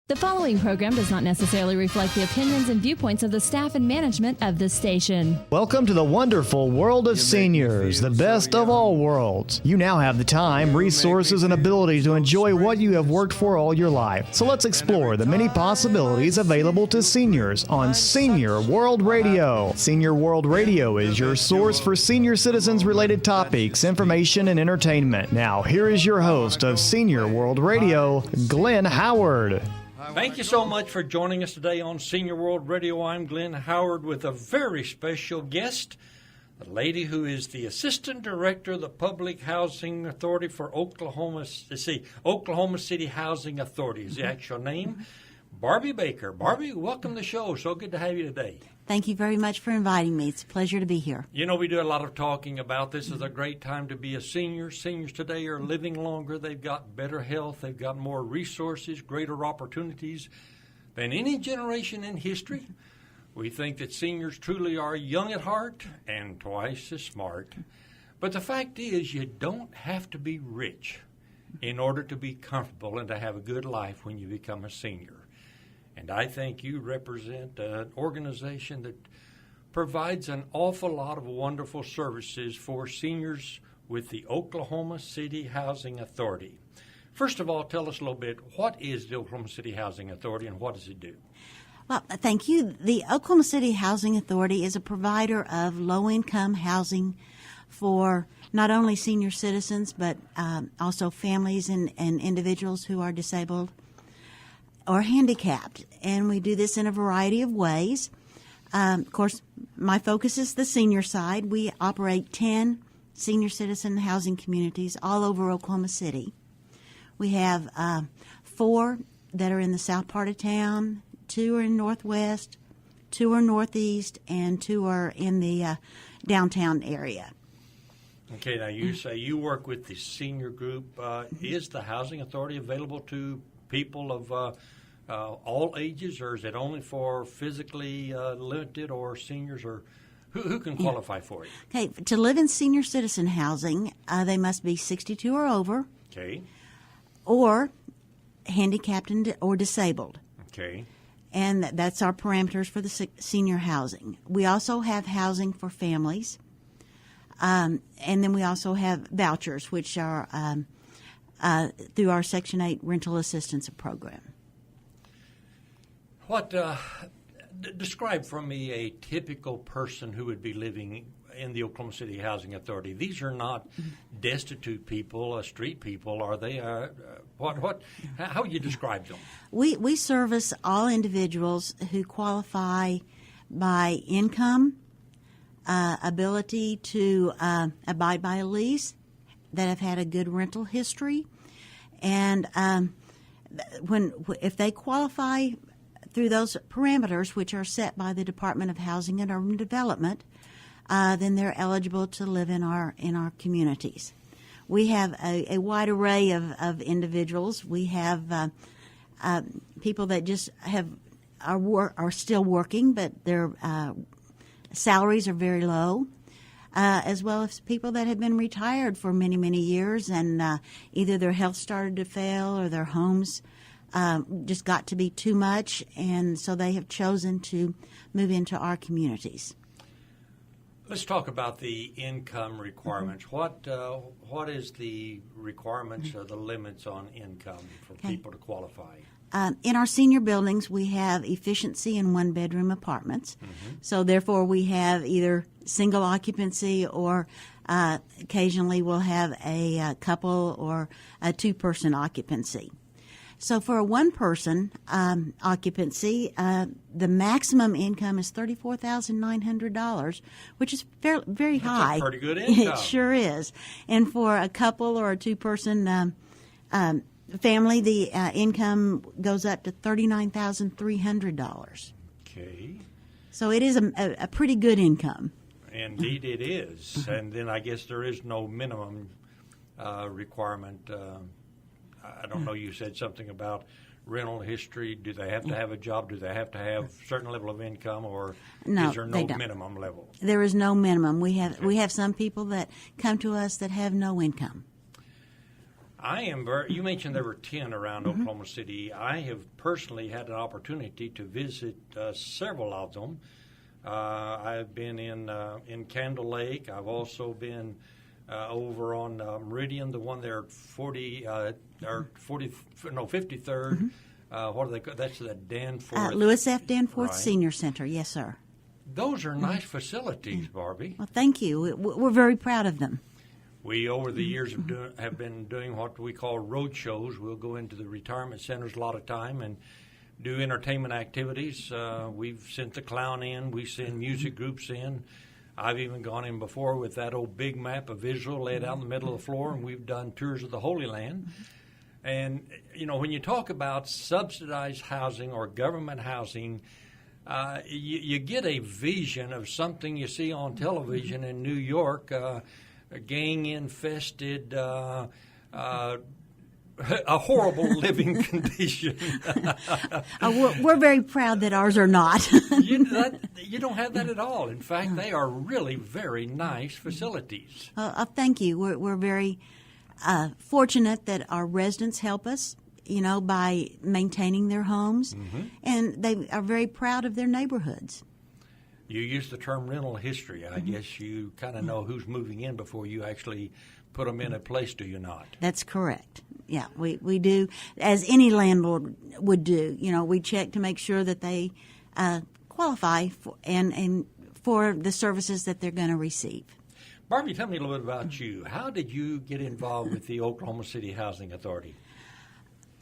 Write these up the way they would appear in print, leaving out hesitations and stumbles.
The following program does not necessarily reflect the opinions and viewpoints of the staff and management of this station. Welcome to the wonderful world of seniors, the best of all worlds. You now have the time, resources, and ability to enjoy what you have worked for all your life. So let's explore the many possibilities available to seniors on Senior World Radio. Senior World Radio is your source for senior citizens-related topics, information, and entertainment. Now, here is your host of Senior World Radio, Glenn Howard. Thank you so much for joining us today on Senior World Radio. I'm Glenn Howard with a very special guest, a lady who is the Assistant Director of the Public Housing Authority for Oklahoma City Housing Authority is the actual name. Barbie Baker. Barbie, welcome to the show. So good to have you today. Thank you very much for inviting me. It's a pleasure to be here. You know, we do a lot of talking about this is a great time to be a senior. Seniors today are living longer. They've got better health. They've got more resources, greater opportunities than any generation in history. We think that seniors truly are young at heart and twice as smart. But the fact is, you don't have to be rich in order to be comfortable and to have a good life when you become a senior. And I think you represent an organization that provides an awful lot of wonderful services for seniors with the Oklahoma City Housing Authority. First of all, tell us a little bit, what is the Oklahoma City Housing Authority and what does it do? Well, thank you. The Oklahoma City Housing Authority is a provider of low-income housing for not only senior citizens, but also families and individuals who are disabled or handicapped, and we do this in a variety of ways. Of course, my focus is the senior side. We operate 10 senior citizen housing communities all over Oklahoma City. We have 4 that are in the south part of town, 2 are in northwest, 2 are northeast, and 2 are in the downtown area. Okay, now you say you work with the senior group. Is the Housing Authority available to people of all ages, or is it only for physically limited or seniors, or who can qualify for it? Okay, to live in senior citizen housing, they must be 62 or over. Okay. Or handicapped or disabled. Okay. And that's our parameters for the senior housing. We also have housing for families, and then we also have vouchers, which are through our Section 8 rental assistance program. What describe for me a typical person who would be living in the Oklahoma City Housing Authority? These are not destitute people, street people, are they? How would you describe them? We service all individuals who qualify by income, ability to abide by a lease, that have had a good rental history, and if they qualify through those parameters, which are set by the Department of Housing and Urban Development, then they're eligible to live in our communities. We have a wide array of individuals. We have people that just are still working, but their salaries are very low. As well as people that have been retired for many, many years, and either their health started to fail or their homes just got to be too much, and so they have chosen to move into our communities. Let's talk about the income requirements. Mm-hmm. What is the requirements or the limits on income for people to qualify? In our senior buildings, we have efficiency in one-bedroom apartments. Mm-hmm. So therefore, we have either single occupancy or occasionally we'll have a couple or a 2-person occupancy. So for a 1-person occupancy, the maximum income is $34,900, which is very high. That's a pretty good income. It sure is. And for a couple or a 2-person family, the income goes up to $39,300. Okay. So it is a pretty good income. Indeed it is. And then I guess there is no minimum requirement. I don't know, you said something about rental history. Do they have to have a job? Do they have to have a certain level of income, or no, is there no minimum level? There is no minimum. We have some people that come to us that have no income. I am very. You mentioned there were 10 around Oklahoma City. I have personally had an opportunity to visit several of them. I've been in Candle Lake. I've also been over on Meridian, the one there, 53rd. What are they called? That's the Danforth. Lewis F. Danforth Right. Senior Center. Yes, sir. Those are nice facilities, Barbie. Well, thank you. We're very proud of them. We, over the years, have been doing what we call road shows. We'll go into the retirement centers a lot of time and do entertainment activities. We've sent the clown in. We send music groups in. I've even gone in before with that old big map of Israel laid out in the middle of the floor, and we've done tours of the Holy Land. And, you know, when you talk about subsidized housing or government housing, you get a vision of something you see on television in New York, a gang-infested, a horrible living condition. We're very proud that ours are not. You don't have that at all. In fact, they are really very nice facilities. Thank you. We're very fortunate that our residents help us, you know, by maintaining their homes, and they are very proud of their neighborhoods. You use the term rental history. I guess you kind of know who's moving in before you actually put them in a place, do you not? That's correct. Yeah, we do, as any landlord would do. You know, we check to make sure that they qualify for, and for the services that they're going to receive. Barbie, tell me a little bit about you. How did you get involved with the Oklahoma City Housing Authority?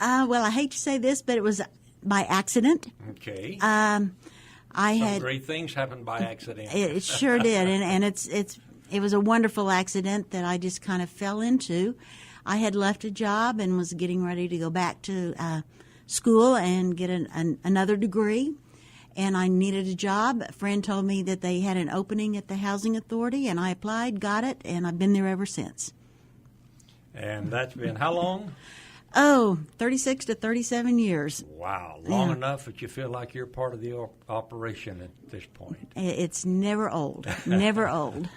Well, I hate to say this, but it was by accident. Okay. Some great things happened by accident. It sure did, and it was a wonderful accident that I just kind of fell into. I had left a job and was getting ready to go back to school and get another degree, and I needed a job. A friend told me that they had an opening at the Housing Authority, and I applied, got it, and I've been there ever since. And that's been how long? 36 to 37 years. Wow, long enough that you feel like you're part of the operation at this point. It's never old, never old.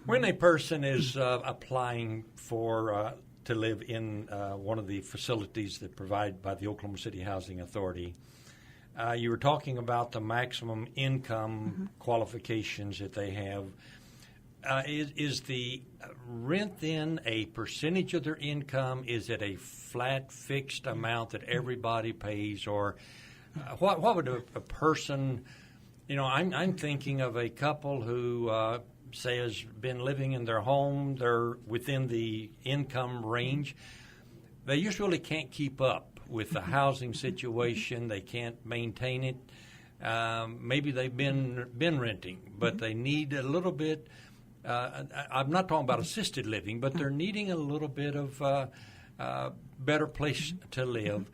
When a person is applying for to live in one of the facilities that provided by the Oklahoma City Housing Authority, you were talking about the maximum income qualifications that they have. Is the rent then a percentage of their income? Is it a flat, fixed amount that everybody pays? Or what would a person, you know, I'm thinking of a couple who, say, has been living in their home. They're within the income range. They usually can't keep up with the housing situation. They can't maintain it. Maybe they've been renting, but they need a little bit. I'm not talking about assisted living, but they're needing a little bit of better place to live,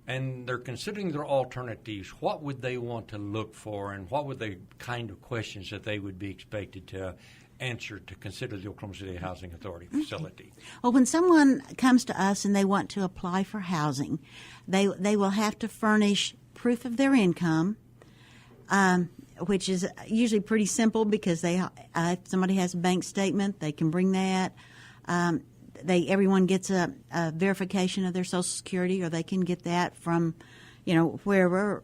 and they're considering their alternatives. What would they want to look for, and what would the kind of questions that they would be expected to answer to consider the Oklahoma City Housing Authority facility? Well, when someone comes to us and they want to apply for housing, they will have to furnish proof of their income, which is usually pretty simple because if somebody has a bank statement, they can bring that. Everyone gets a verification of their Social Security, or they can get that from, you know, wherever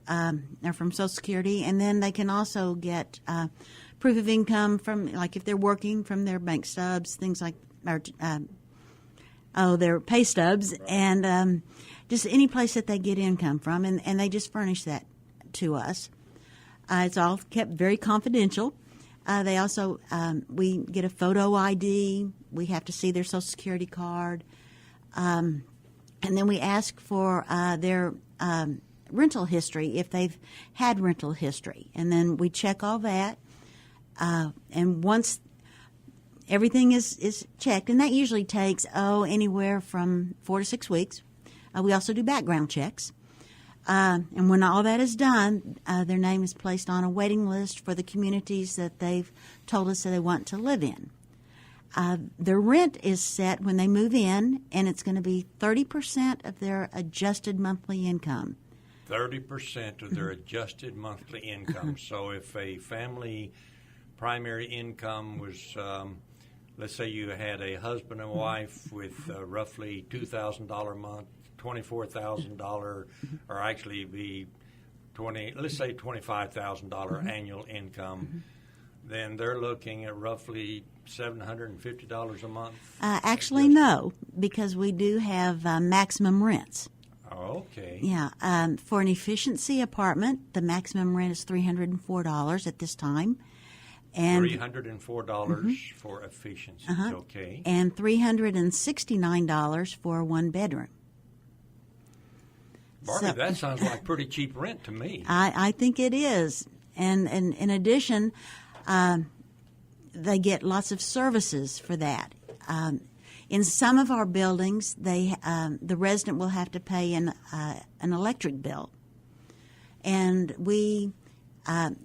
they're from Social Security, and then they can also get proof of income from, like, if they're working, from their bank stubs, things like, their pay stubs, right. And just any place that they get income from, and they just furnish that to us. It's all kept very confidential. They also, we get a photo ID. We have to see their Social Security card. And then we ask for their rental history, if they've had rental history. And then we check all that. And once everything is checked, and that usually takes, anywhere from 4 to 6 weeks. We also do background checks. And when all that is done, their name is placed on a waiting list for the communities that they've told us that they want to live in. Their rent is set when they move in, and it's going to be 30% of their adjusted monthly income. 30% of their adjusted monthly income. So if a family primary income was let's say you had a husband and wife with roughly $2,000 a month, $24,000, or actually be let's say $25,000 annual income, then they're looking at roughly $750 a month. Actually, no, because we do have maximum rents. Oh, okay. Yeah, for an efficiency apartment, the maximum rent is $304 at this time. And $304 for efficiency. Okay. And $369 for one bedroom. Barbie, that sounds like pretty cheap rent to me. I think it is. And in addition, they get lots of services for that. In some of our buildings, the resident will have to pay an electric bill. And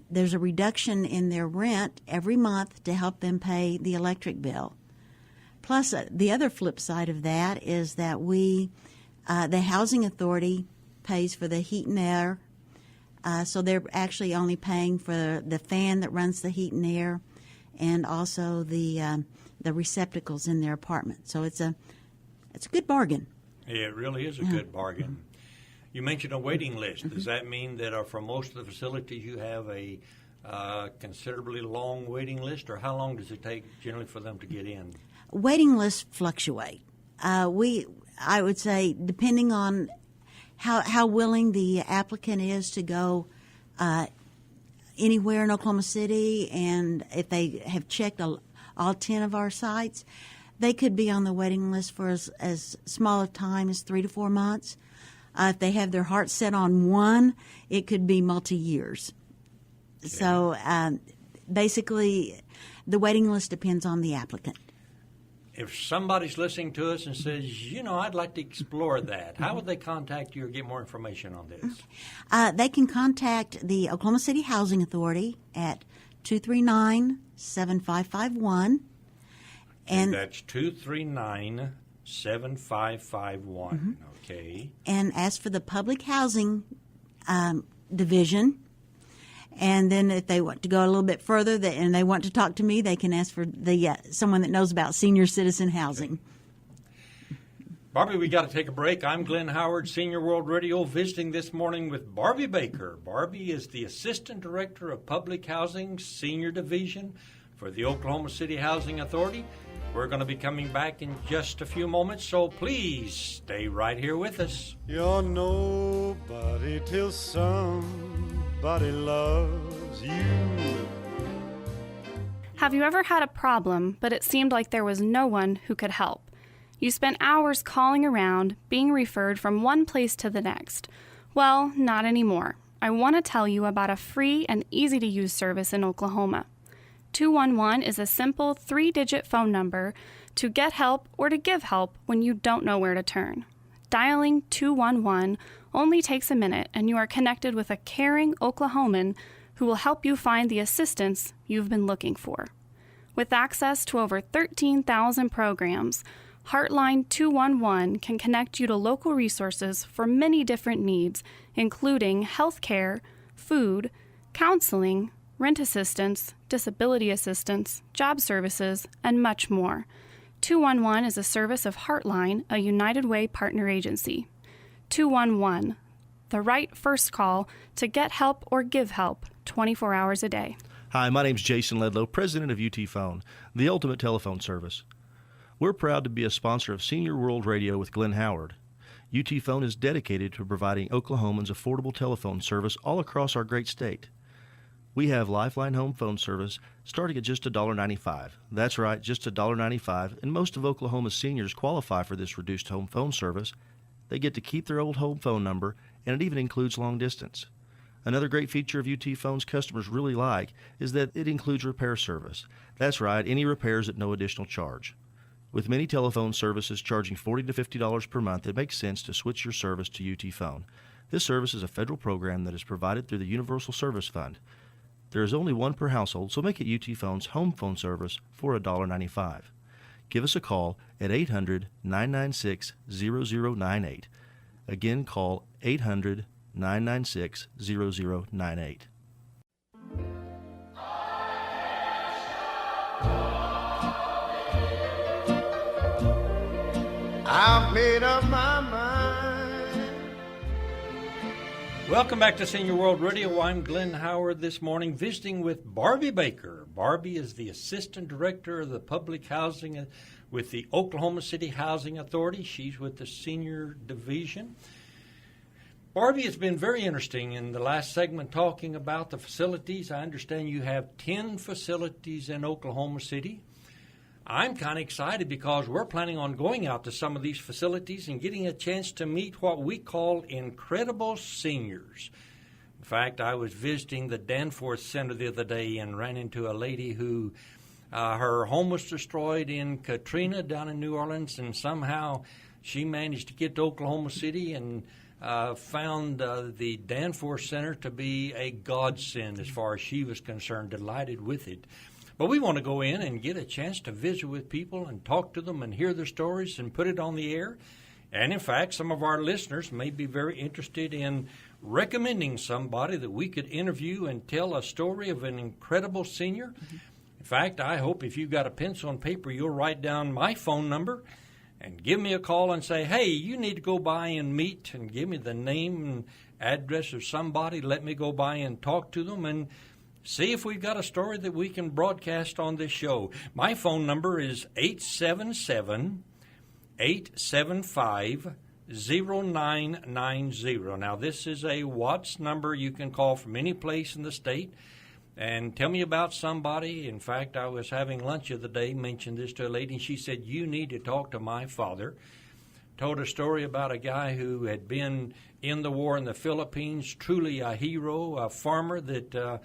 there's a reduction in their rent every month to help them pay the electric bill. Plus, the other flip side of that is that the housing authority pays for the heat and air, so they're actually only paying for the fan that runs the heat and air, and also the receptacles in their apartment. So it's a good bargain. Yeah, it really is a good bargain. You mentioned a waiting list. Does that mean that for most of the facilities you have a considerably long waiting list, or how long does it take generally for them to get in? Waiting lists fluctuate. I would say, depending on how willing the applicant is to go anywhere in Oklahoma City, and if they have checked all 10 of our sites, they could be on the waiting list for as small a time as 3 to 4 months. If they have their heart set on one, it could be multi-years. Okay. So basically, the waiting list depends on the applicant. If somebody's listening to us and says, I'd like to explore that, how would they contact you or get more information on this? They can contact the Oklahoma City Housing Authority at 239-7551. And that's 239-7551. Okay. And ask for the Public Housing Division. And then if they want to go a little bit further and they want to talk to me, they can ask for someone that knows about senior citizen housing. Barbie, we got to take a break. I'm Glenn Howard, Senior World Radio, visiting this morning with Barbie Baker. Barbie is the Assistant Director of Public Housing Senior Division for the Oklahoma City Housing Authority. We're going to be coming back in just a few moments, so please stay right here with us. You're nobody till somebody loves you. Have you ever had a problem, but it seemed like there was no one who could help? You spent hours calling around, being referred from one place to the next. Well, not anymore. I want to tell you about a free and easy-to-use service in Oklahoma. 211 is a simple 3-digit phone number to get help or to give help when you don't know where to turn. Dialing 211 only takes a minute, and you are connected with a caring Oklahoman who will help you find the assistance you've been looking for. With access to over 13,000 programs, Heartline 211 can connect you to local resources for many different needs, including health care, food, counseling, rent assistance, disability assistance, job services, and much more. 211 is a service of Heartline, a United Way partner agency. 211, the right first call to get help or give help 24 hours a day. Hi, my name's Jason Ledlow, president of UT Phone, the ultimate telephone service. We're proud to be a sponsor of Senior World Radio with Glenn Howard. UT Phone is dedicated to providing Oklahomans affordable telephone service all across our great state. We have Lifeline Home Phone Service starting at just $1.95. That's right, just $1.95, and most of Oklahoma's seniors qualify for this reduced home phone service. They get to keep their old home phone number, and it even includes long distance. Another great feature of UT Phone's customers really like is that it includes repair service. That's right, any repairs at no additional charge. With many telephone services charging $40 to $50 per month, it makes sense to switch your service to UT Phone. This service is a federal program that is provided through the Universal Service Fund. There is only one per household, so make it UT Phone's home phone service for $1.95. Give us a call at 800-996-0098. Again, call 800-996-0098. I've made up my mind. Welcome back to Senior World Radio. I'm Glenn Howard this morning visiting with Barbie Baker. Barbie is the Assistant Director of the Public Housing with the Oklahoma City Housing Authority. She's with the Senior Division. Barbie, it's been very interesting in the last segment talking about the facilities. I understand you have 10 facilities in Oklahoma City. I'm kind of excited because we're planning on going out to some of these facilities and getting a chance to meet what we call incredible seniors. In fact, I was visiting the Danforth Center the other day and ran into a lady who her home was destroyed in Katrina down in New Orleans, and somehow she managed to get to Oklahoma City and found the Danforth Center to be a godsend as far as she was concerned, delighted with it. But we want to go in and get a chance to visit with people and talk to them and hear their stories and put it on the air. And, in fact, some of our listeners may be very interested in recommending somebody that we could interview and tell a story of an incredible senior. Mm-hmm. In fact, I hope if you've got a pencil and paper, you'll write down my phone number and give me a call and say, hey, you need to go by and meet, and give me the name and address of somebody. Let me go by and talk to them and see if we've got a story that we can broadcast on this show. My phone number is 877-875-0990. Now, this is a Watts number you can call from any place in the state and tell me about somebody. In fact, I was having lunch the other day, mentioned this to a lady, and she said, you need to talk to my father. Told a story about a guy who had been in the war in the Philippines, truly a hero, a farmer that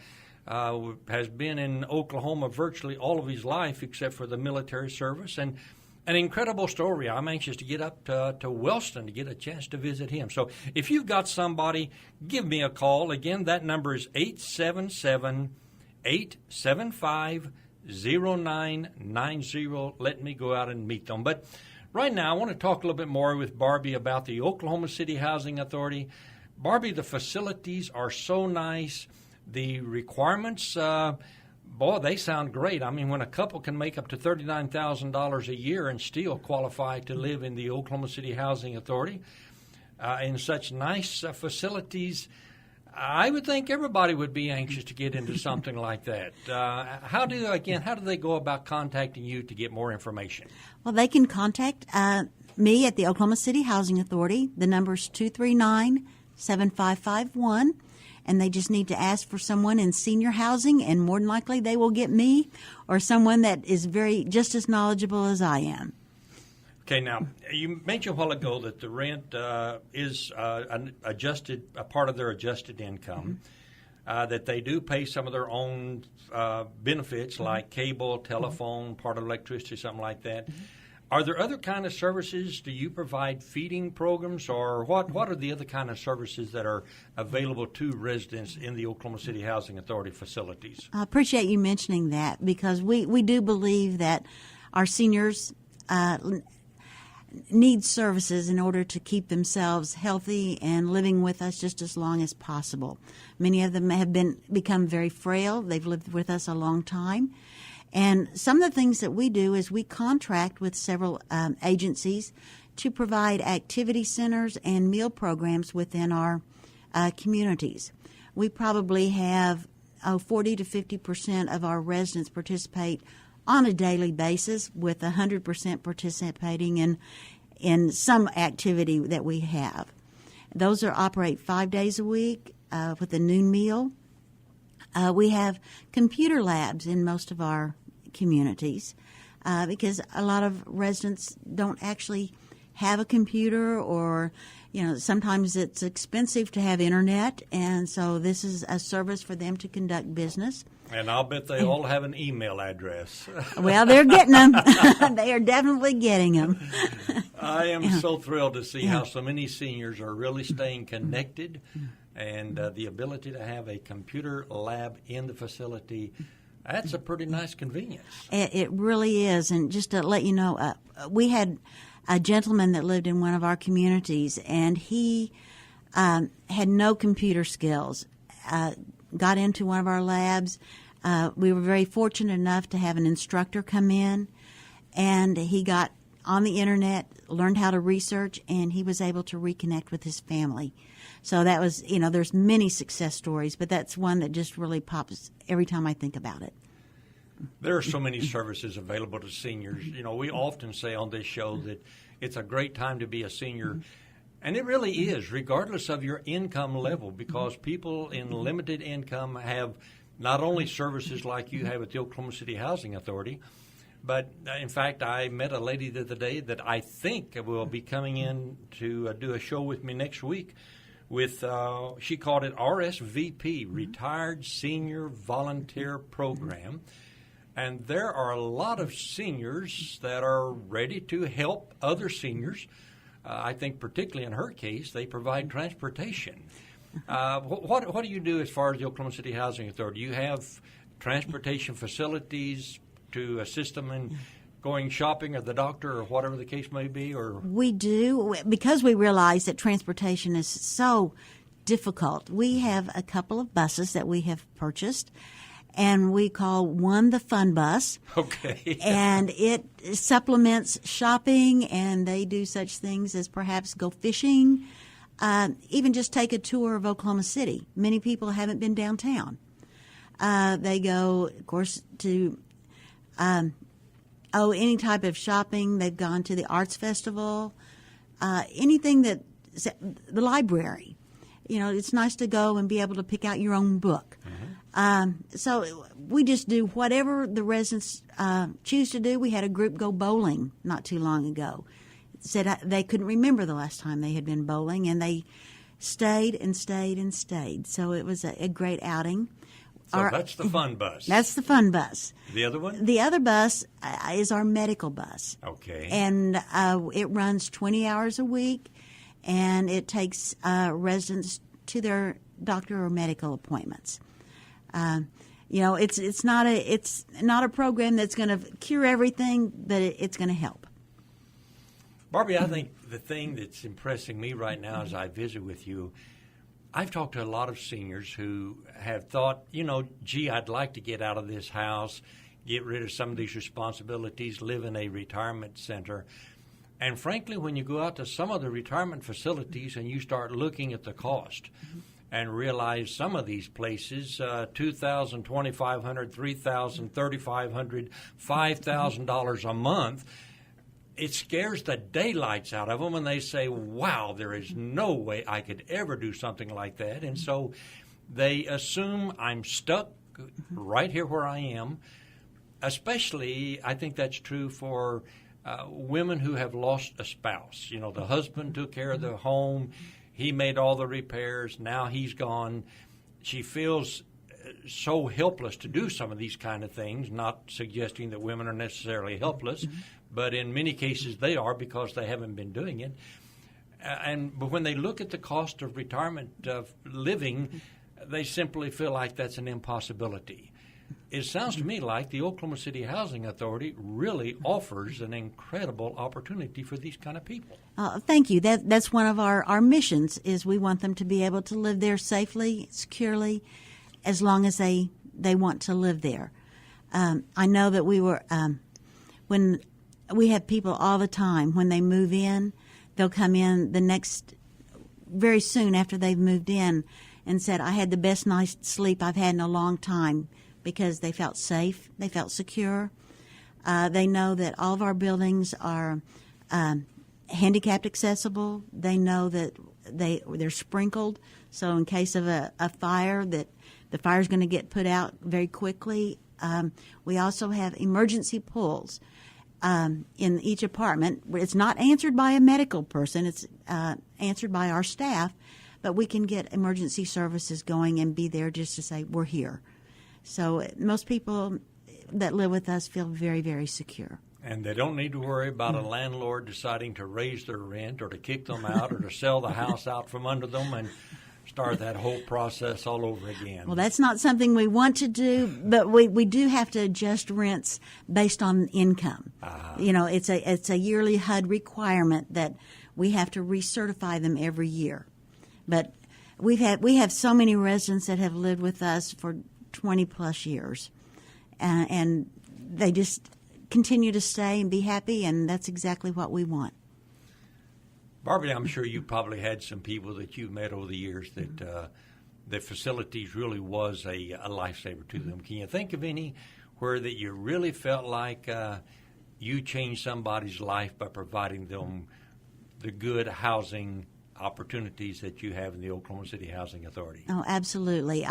has been in Oklahoma virtually all of his life except for the military service, and an incredible story. I'm anxious to get up to Wellston to get a chance to visit him. So if you've got somebody, give me a call. Again, that number is 877-875-0990. Let me go out and meet them. But right now, I want to talk a little bit more with Barbie about the Oklahoma City Housing Authority. Barbie, the facilities are so nice. The requirements, they sound great. I mean, when a couple can make up to $39,000 a year and still qualify to live in the Oklahoma City Housing Authority in such nice facilities, I would think everybody would be anxious to get into something like that. How do they go about contacting you to get more information? Well, they can contact me at the Oklahoma City Housing Authority. The number is 239-7551. And they just need to ask for someone in senior housing, and more than likely they will get me or someone that is just as knowledgeable as I am. Okay, now, you mentioned a while ago that the rent is a part of their adjusted income, that they do pay some of their own benefits like cable, telephone, part of electricity, something like that. Are there other kind of services? Do you provide feeding programs, or what are the other kind of services that are available to residents in the Oklahoma City Housing Authority facilities? I appreciate you mentioning that, because we do believe that our seniors need services in order to keep themselves healthy and living with us just as long as possible. Many of them have become very frail. They've lived with us a long time. And some of the things that we do is we contract with several agencies to provide activity centers and meal programs within our communities. We probably have 40 to 50% of our residents participate on a daily basis, with 100% participating in some activity that we have. Those operate 5 days a week with a noon meal. We have computer labs in most of our communities because a lot of residents don't actually have a computer, or sometimes it's expensive to have internet, and so this is a service for them to conduct business. And I'll bet they all have an email address. Well, they're getting them. They are definitely getting them. I am so thrilled to see how so many seniors are really staying connected, and the ability to have a computer lab in the facility. That's a pretty nice convenience. It really is. And just to let you know, we had a gentleman that lived in one of our communities, and he had no computer skills. Got into one of our labs. We were very fortunate enough to have an instructor come in, and he got on the internet, learned how to research, and he was able to reconnect with his family. So that was, there's many success stories, but that's one that just really pops every time I think about it. There are so many services available to seniors. We often say on this show that it's a great time to be a senior, and it really is, regardless of your income level, because people in limited income have not only services like you have at the Oklahoma City Housing Authority, but in fact, I met a lady the other day that I think will be coming in to do a show with me next week with, she called it RSVP, Retired Senior Volunteer Program. And there are a lot of seniors that are ready to help other seniors. I think particularly in her case, they provide transportation. What do you do as far as the Oklahoma City Housing Authority? Do you have transportation facilities to assist them in going shopping or the doctor or whatever the case may be? Or we do, because we realize that transportation is so difficult. We have a couple of buses that we have purchased, and we call one the Fun Bus. Okay. And it supplements shopping, and they do such things as perhaps go fishing, even just take a tour of Oklahoma City. Many people haven't been downtown. They go, of course, to any type of shopping. They've gone to the arts festival, anything that the library. It's nice to go and be able to pick out your own book. So we just do whatever the residents choose to do. We had a group go bowling not too long ago. Said they couldn't remember the last time they had been bowling, and they stayed and stayed and stayed. So it was a great outing. So that's the Fun Bus. That's the Fun Bus. The other one? The other bus is our medical bus. Okay. And it runs 20 hours a week, and it takes residents to their doctor or medical appointments. It's not a program that's going to cure everything, but it's going to help. Barbie, I think the thing that's impressing me right now as I visit with you, I've talked to a lot of seniors who have thought, gee, I'd like to get out of this house, get rid of some of these responsibilities, live in a retirement center. And frankly, when you go out to some of the retirement facilities and you start looking at the cost and realize some of these places, $2,000, $2,500, $3,000, $3,500, $5,000 a month, it scares the daylights out of them, and they say, wow, there is no way I could ever do something like that. And so they assume I'm stuck right here where I am. Especially, I think that's true for women who have lost a spouse. The husband took care of the home. He made all the repairs. Now he's gone. She feels so helpless to do some of these kind of things, not suggesting that women are necessarily helpless, but in many cases they are because they haven't been doing it. But when they look at the cost of retirement living, they simply feel like that's an impossibility. It sounds to me like the Oklahoma City Housing Authority really offers an incredible opportunity for these kind of people. Thank you. That's one of our missions, is we want them to be able to live there safely, securely, as long as they want to live there. I know that when we have people all the time, when they move in, they'll come in very soon after they've moved in and said, I had the best night's sleep I've had in a long time, because they felt safe, they felt secure. They know that all of our buildings are handicapped accessible. They know that they're sprinkled, so in case of a fire, that the fire is going to get put out very quickly. We also have emergency pools in each apartment. It's not answered by a medical person. It's answered by our staff, but we can get emergency services going and be there just to say, we're here. So most people that live with us feel very, very secure. And they don't need to worry about a landlord deciding to raise their rent or to kick them out or to sell the house out from under them and start that whole process all over again. Well, that's not something we want to do, but we do have to adjust rents based on income. It's a yearly HUD requirement that we have to recertify them every year. But we have so many residents that have lived with us for 20 plus years, and they just continue to stay and be happy, and that's exactly what we want. Barbie, I'm sure you probably had some people that you've met over the years that the facilities really was a lifesaver to them. Can you think of any where that you really felt like you changed somebody's life by providing them the good housing opportunities that you have in the Oklahoma City Housing Authority? Oh, absolutely.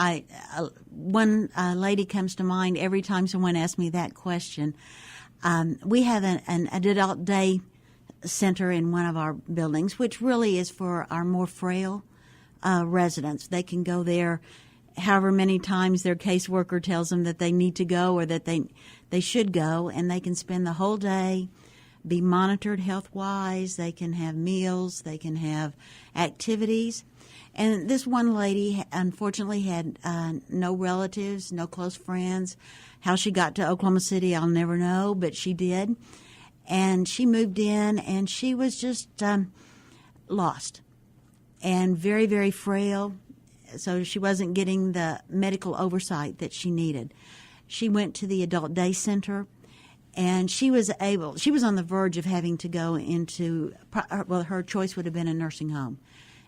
One lady comes to mind every time someone asks me that question. We have an adult day center in one of our buildings, which really is for our more frail residents. They can go there however many times their caseworker tells them that they need to go or that they should go, and they can spend the whole day, be monitored health-wise. They can have meals. They can have activities. And this one lady, unfortunately, had no relatives, no close friends. How she got to Oklahoma City, I'll never know, but she did. And she moved in, and she was just lost and very, very frail. So she wasn't getting the medical oversight that she needed. She went to the adult day center, and she was on the verge of having to go into, well, her choice would have been a nursing home.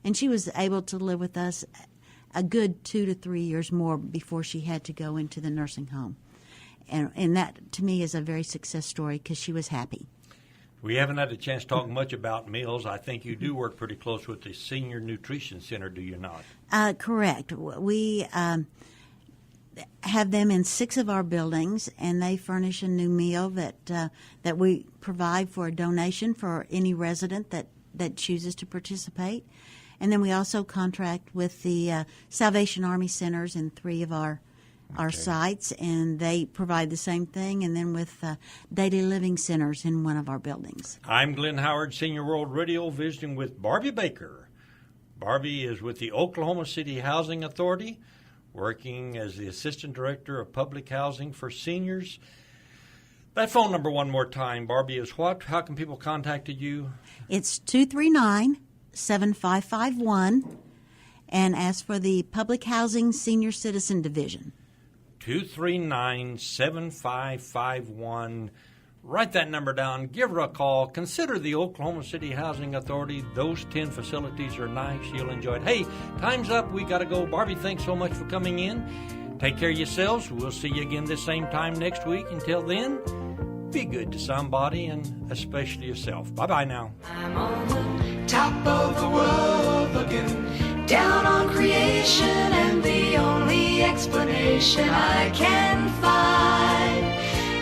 And she was able to live with us a good 2 to 3 years more before she had to go into the nursing home. And that, to me, is a very success story because she was happy. We haven't had a chance to talk much about meals. I think you do work pretty close with the Senior Nutrition Center, do you not? Correct. We have them in 6 of our buildings, and they furnish a new meal that we provide for a donation for any resident that chooses to participate. And then we also contract with the Salvation Army centers in 3 of our sites, and they provide the same thing, and then with daily living centers in one of our buildings. I'm Glenn Howard, Senior World Radio, visiting with Barbie Baker. Barbie is with the Oklahoma City Housing Authority, working as the Assistant Director of Public Housing for Seniors. That phone number one more time, Barbie, is what? How can people contact you? It's 239-7551, and ask for the Public Housing Senior Citizen Division. 239-7551. Write that number down. Give her a call. Consider the Oklahoma City Housing Authority. Those 10 facilities are nice. You'll enjoy it. Hey, time's up. We got to go. Barbie, thanks so much for coming in. Take care of yourselves. We'll see you again this same time next week. Until then, be good to somebody, and especially yourself. Bye-bye now. I'm on the top of the world looking down on creation, and the only explanation I can find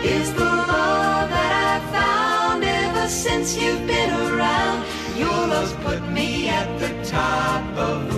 is the love that I've found ever since you've been around. Your love's put me at the top of the